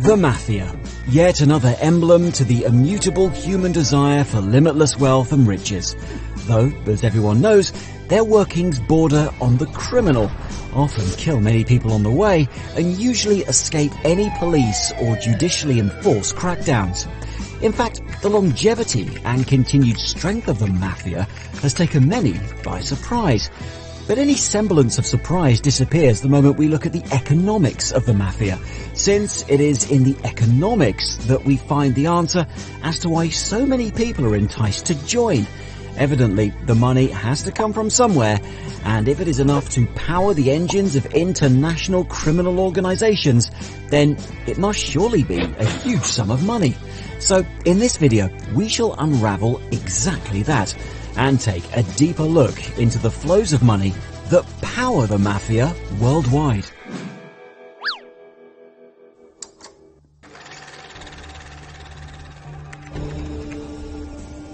The Mafia, yet another emblem to the immutable human desire for limitless wealth and riches. Though, as everyone knows, their workings border on the criminal, often kill many people on the way, and usually escape any police or judicially enforced crackdowns. In fact, the longevity and continued strength of the Mafia has taken many by surprise. But any semblance of surprise disappears the moment we look at the economics of the Mafia, since it is in the economics that we find the answer as to why so many people are enticed to join. Evidently, the money has to come from somewhere, and if it is enough to power the engines of international criminal organizations, then it must surely be a huge sum of money. So, in this video, we shall unravel exactly that, and take a deeper look into the flows of money that power the Mafia worldwide.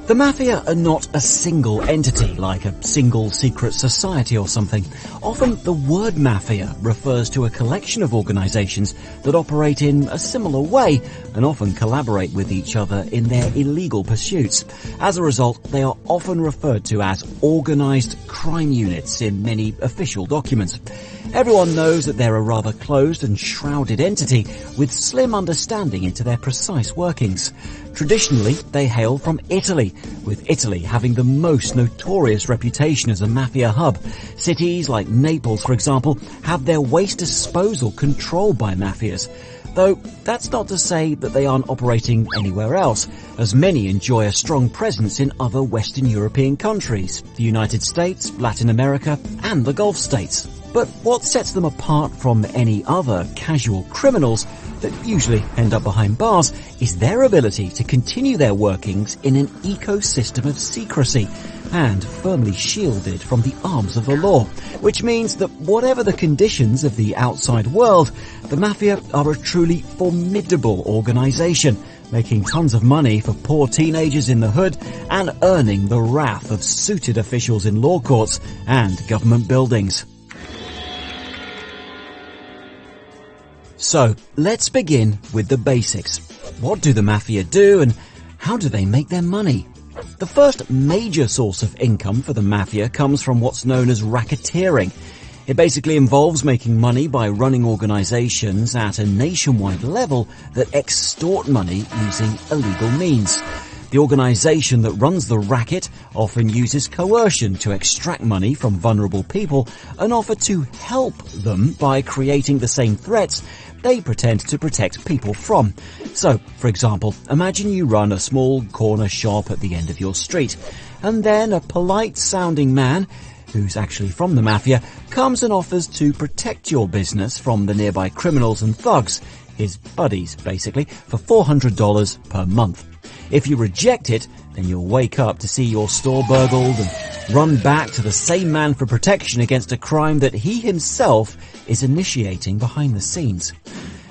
The Mafia are not a single entity, like a single secret society or something. Often the word Mafia refers to a collection of organizations that operate in a similar way and often collaborate with each other in their illegal pursuits. As a result, they are often referred to as organized crime units in many official documents. Everyone knows that they're a rather closed and shrouded entity with slim understanding into their precise workings. Traditionally, they hail from Italy, with Italy having the most notorious reputation as a mafia hub. Cities like Naples, for example, have their waste disposal controlled by mafias. Though that's not to say that they aren't operating anywhere else, as many enjoy a strong presence in other Western European countries, the United States, Latin America, and the Gulf states. But what sets them apart from any other casual criminals that usually end up behind bars is their ability to continue their workings in an ecosystem of secrecy and firmly shielded from the arms of the law, which means that whatever the conditions of the outside world, the Mafia are a truly formidable organization, making tons of money for poor teenagers in the hood and earning the wrath of suited officials in law courts and government buildings. So, let's begin with the basics. What do the Mafia do and how do they make their money? The first major source of income for the Mafia comes from what's known as racketeering. It basically involves making money by running organizations at a nationwide level that extort money using illegal means. The organization that runs the racket often uses coercion to extract money from vulnerable people and offer to help them by creating the same threats they pretend to protect people from. So, for example, imagine you run a small corner shop at the end of your street, and then a polite-sounding man, who's actually from the Mafia, comes and offers to protect your business from the nearby criminals and thugs, his buddies basically, for $400 per month. If you reject it, then you'll wake up to see your store burgled and run back to the same man for protection against a crime that he himself is initiating behind the scenes.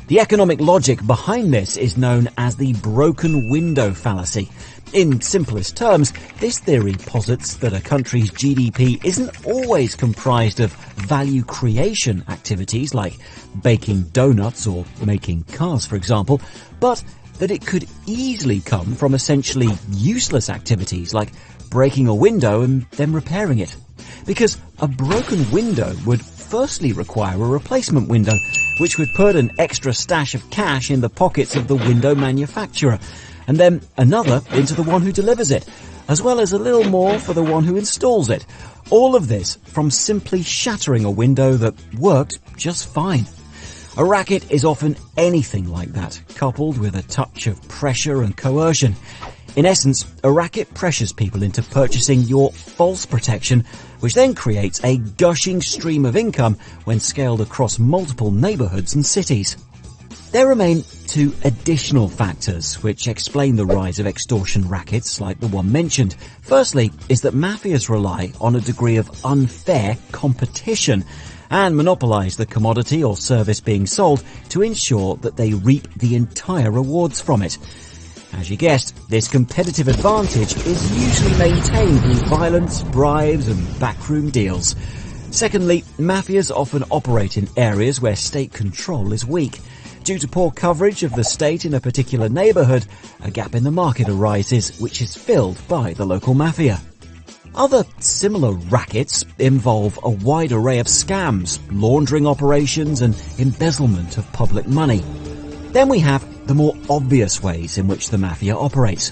The economic logic behind this is known as the broken window fallacy. In simplest terms, this theory posits that a country's GDP isn't always comprised of value creation activities like baking donuts or making cars, for example, but that it could easily come from essentially useless activities like breaking a window and then repairing it. Because a broken window would firstly require a replacement window, which would put an extra stash of cash in the pockets of the window manufacturer, and then another into the one who delivers it, as well as a little more for the one who installs it. All of this from simply shattering a window that worked just fine. A racket is often anything like that, coupled with a touch of pressure and coercion. In essence, a racket pressures people into purchasing your false protection, which then creates a gushing stream of income when scaled across multiple neighborhoods and cities. There remain two additional factors which explain the rise of extortion rackets like the one mentioned. Firstly is that mafias rely on a degree of unfair competition and monopolize the commodity or service being sold to ensure that they reap the entire rewards from it. As you guessed, this competitive advantage is usually maintained through violence, bribes and backroom deals. Secondly, mafias often operate in areas where state control is weak. Due to poor coverage of the state in a particular neighbourhood, a gap in the market arises, which is filled by the local mafia. Other similar rackets involve a wide array of scams, laundering operations and embezzlement of public money. Then we have the more obvious ways in which the mafia operates.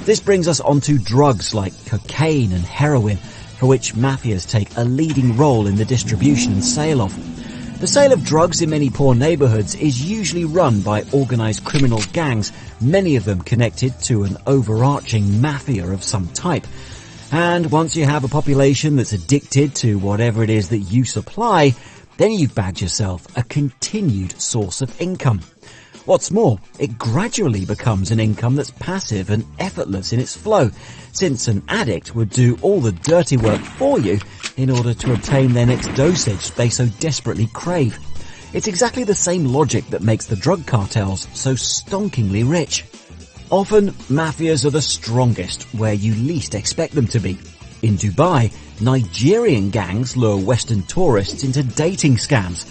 This brings us onto drugs like cocaine and heroin, for which mafias take a leading role in the distribution and sale of. The sale of drugs in many poor neighbourhoods is usually run by organised criminal gangs, many of them connected to an overarching mafia of some type. And once you have a population that's addicted to whatever it is that you supply, then you've bagged yourself a continued source of income. What's more, it gradually becomes an income that's passive and effortless in its flow, since an addict would do all the dirty work for you in order to obtain their next dosage they so desperately crave. It's exactly the same logic that makes the drug cartels so stonkingly rich. Often, mafias are the strongest where you least expect them to be. In Dubai, Nigerian gangs lure Western tourists into dating scams.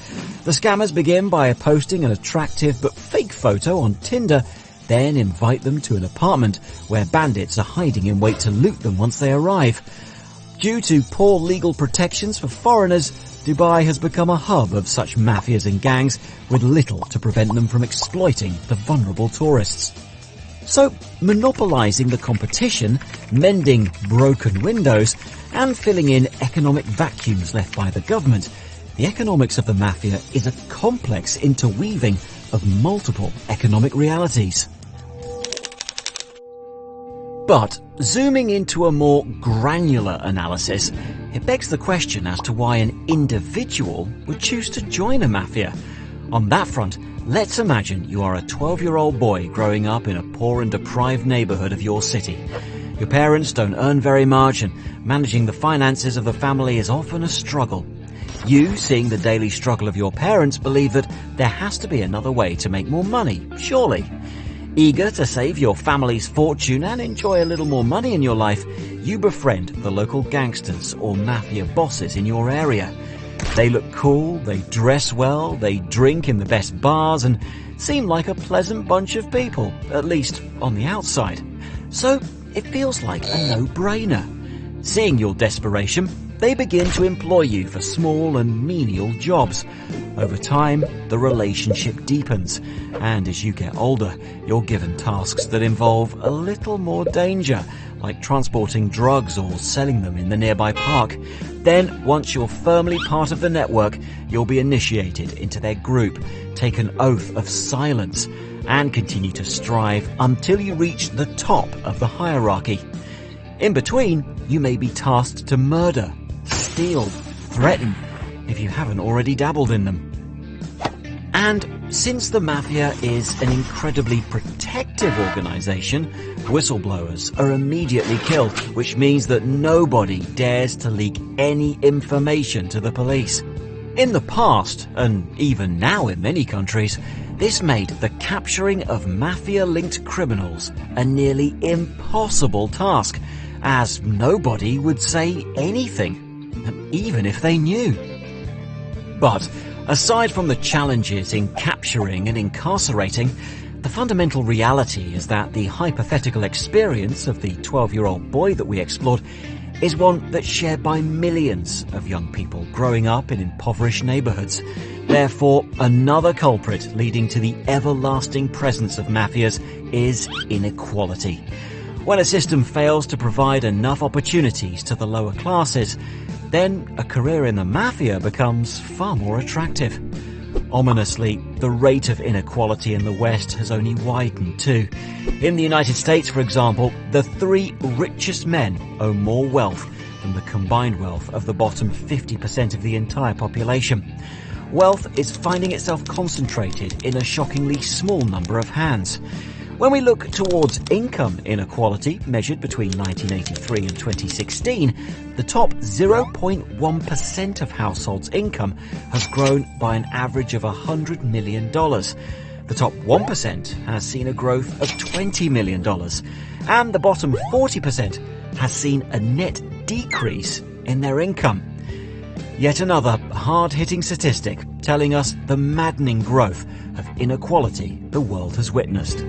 The scammers begin by posting an attractive but fake photo on Tinder, then invite them to an apartment where bandits are hiding in wait to loot them once they arrive. Due to poor legal protections for foreigners, Dubai has become a hub of such mafias and gangs with little to prevent them from exploiting the vulnerable tourists. So, monopolizing the competition, mending broken windows, and filling in economic vacuums left by the government, the economics of the mafia is a complex interweaving of multiple economic realities. But, zooming into a more granular analysis, it begs the question as to why an individual would choose to join a mafia. On that front, let's imagine you are a 12-year-old boy growing up in a poor and deprived neighbourhood of your city. Your parents don't earn very much and managing the finances of the family is often a struggle. You, seeing the daily struggle of your parents, believe that there has to be another way to make more money, surely. Eager to save your family's fortune and enjoy a little more money in your life, you befriend the local gangsters or mafia bosses in your area. They look cool, they dress well, they drink in the best bars and seem like a pleasant bunch of people, at least on the outside. So it feels like a no-brainer. Seeing your desperation, they begin to employ you for small and menial jobs. Over time, the relationship deepens, and as you get older, you're given tasks that involve a little more danger, like transporting drugs or selling them in the nearby park. Then, once you're firmly part of the network, you'll be initiated into their group, take an oath of silence, and continue to strive until you reach the top of the hierarchy. In between, you may be tasked to murder, steal, threaten, if you haven't already dabbled in them. And since the mafia is an incredibly protective organization, whistleblowers are immediately killed, which means that nobody dares to leak any information to the police. In the past, and even now in many countries, this made the capturing of mafia-linked criminals a nearly impossible task, as nobody would say anything, even if they knew. But aside from the challenges in capturing and incarcerating, the fundamental reality is that the hypothetical experience of the 12-year-old boy that we explored is one that's shared by millions of young people growing up in impoverished neighbourhoods. Therefore, another culprit leading to the everlasting presence of mafias is inequality. When a system fails to provide enough opportunities to the lower classes, then a career in the mafia becomes far more attractive. Ominously, the rate of inequality in the West has only widened too. In the United States, for example, the 3 richest men own more wealth than the combined wealth of the bottom 50% of the entire population. Wealth is finding itself concentrated in a shockingly small number of hands. When we look towards income inequality measured between 1983 and 2016, the top 0.1% of households' income has grown by an average of $100 million. The top 1% has seen a growth of $20 million, and the bottom 40% has seen a net decrease in their income. Yet another hard-hitting statistic telling us the maddening growth of inequality the world has witnessed.